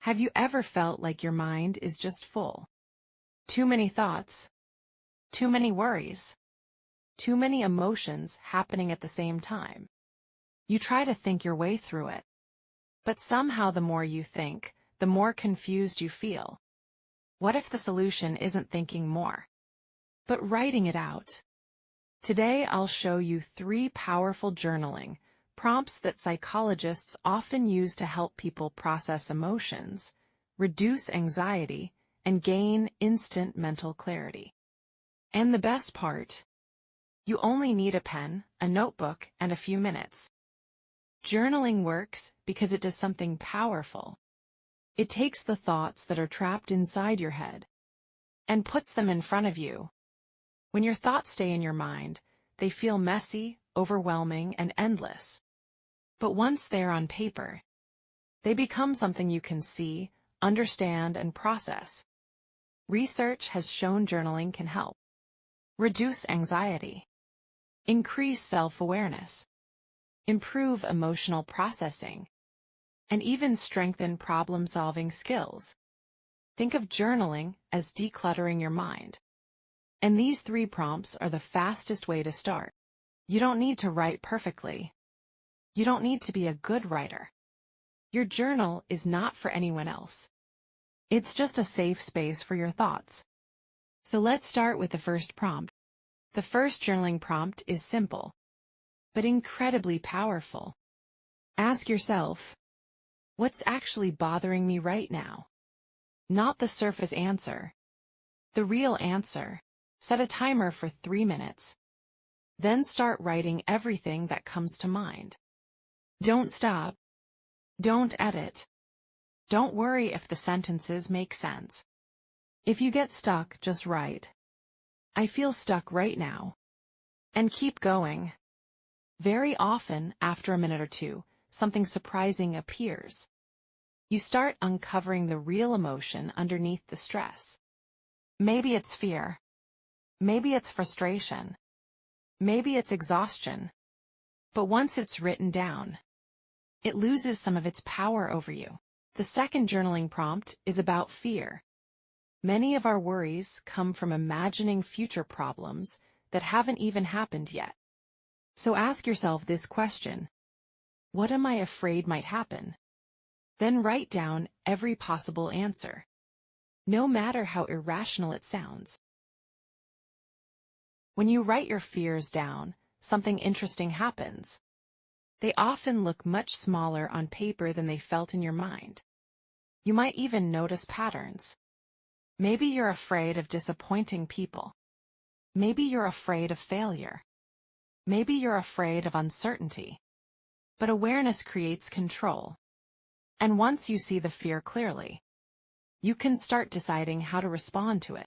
Have you ever felt like your mind is just full? Too many thoughts, too many worries, too many emotions happening at the same time. You try to think your way through it. But somehow the more you think, the more confused you feel. What if the solution isn't thinking more, but writing it out? Today I'll show you 3 powerful journaling prompts that psychologists often use to help people process emotions, reduce anxiety, and gain instant mental clarity. And the best part? You only need a pen, a notebook, and a few minutes. Journaling works because it does something powerful. It takes the thoughts that are trapped inside your head and puts them in front of you. When your thoughts stay in your mind, they feel messy, overwhelming, and endless. But once they're on paper, they become something you can see, understand, and process. Research has shown journaling can help reduce anxiety, increase self-awareness, improve emotional processing, and even strengthen problem-solving skills. Think of journaling as decluttering your mind. And these 3 prompts are the fastest way to start. You don't need to write perfectly. You don't need to be a good writer. Your journal is not for anyone else. It's just a safe space for your thoughts. So let's start with the first prompt. The first journaling prompt is simple, but incredibly powerful. Ask yourself, what's actually bothering me right now? Not the surface answer. The real answer. Set a timer for 3 minutes. Then start writing everything that comes to mind. Don't stop. Don't edit. Don't worry if the sentences make sense. If you get stuck, just write, I feel stuck right now. And keep going. Very often, after a minute or 2, something surprising appears. You start uncovering the real emotion underneath the stress. Maybe it's fear. Maybe it's frustration. Maybe it's exhaustion. But once it's written down, it loses some of its power over you. The second journaling prompt is about fear. Many of our worries come from imagining future problems that haven't even happened yet. So ask yourself this question: what am I afraid might happen? Then write down every possible answer, no matter how irrational it sounds. When you write your fears down, something interesting happens. They often look much smaller on paper than they felt in your mind. You might even notice patterns. Maybe you're afraid of disappointing people. Maybe you're afraid of failure. Maybe you're afraid of uncertainty. But awareness creates control. And once you see the fear clearly, you can start deciding how to respond to it.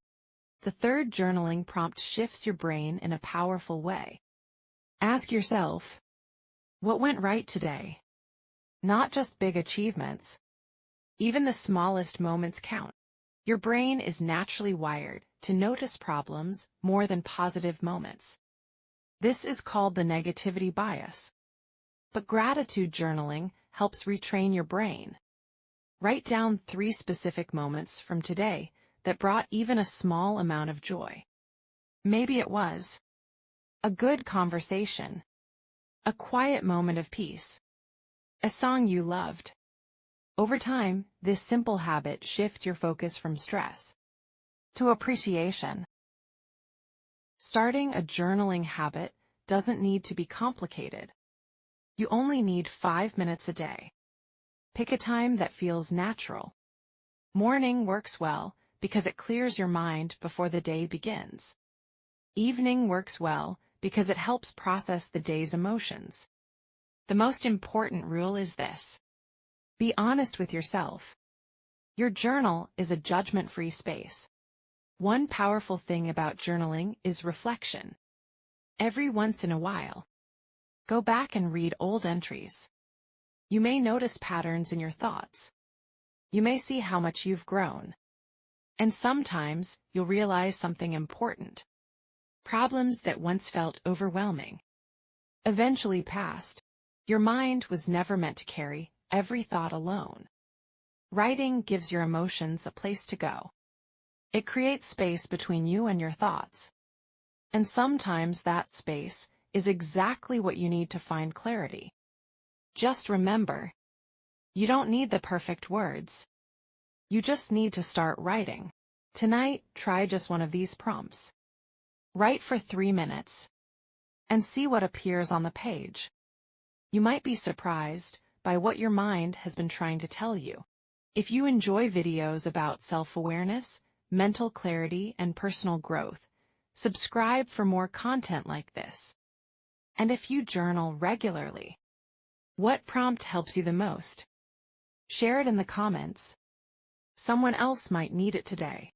The third journaling prompt shifts your brain in a powerful way. Ask yourself, what went right today? Not just big achievements. Even the smallest moments count. Your brain is naturally wired to notice problems more than positive moments. This is called the negativity bias. But gratitude journaling helps retrain your brain. Write down 3 specific moments from today that brought even a small amount of joy. Maybe it was a good conversation, a quiet moment of peace, a song you loved. Over time, this simple habit shifts your focus from stress to appreciation. Starting a journaling habit doesn't need to be complicated. You only need 5 minutes a day. Pick a time that feels natural. Morning works well because it clears your mind before the day begins. Evening works well because it helps process the day's emotions. The most important rule is this: be honest with yourself. Your journal is a judgment-free space. One powerful thing about journaling is reflection. Every once in a while, go back and read old entries. You may notice patterns in your thoughts. You may see how much you've grown. And sometimes, you'll realize something important. Problems that once felt overwhelming eventually passed. Your mind was never meant to carry every thought alone. Writing gives your emotions a place to go. It creates space between you and your thoughts. And sometimes that space is exactly what you need to find clarity. Just remember, you don't need the perfect words. You just need to start writing. Tonight, try just one of these prompts. Write for 3 minutes and see what appears on the page. You might be surprised by what your mind has been trying to tell you. If you enjoy videos about self-awareness, mental clarity, and personal growth, subscribe for more content like this. And if you journal regularly, what prompt helps you the most? Share it in the comments. Someone else might need it today.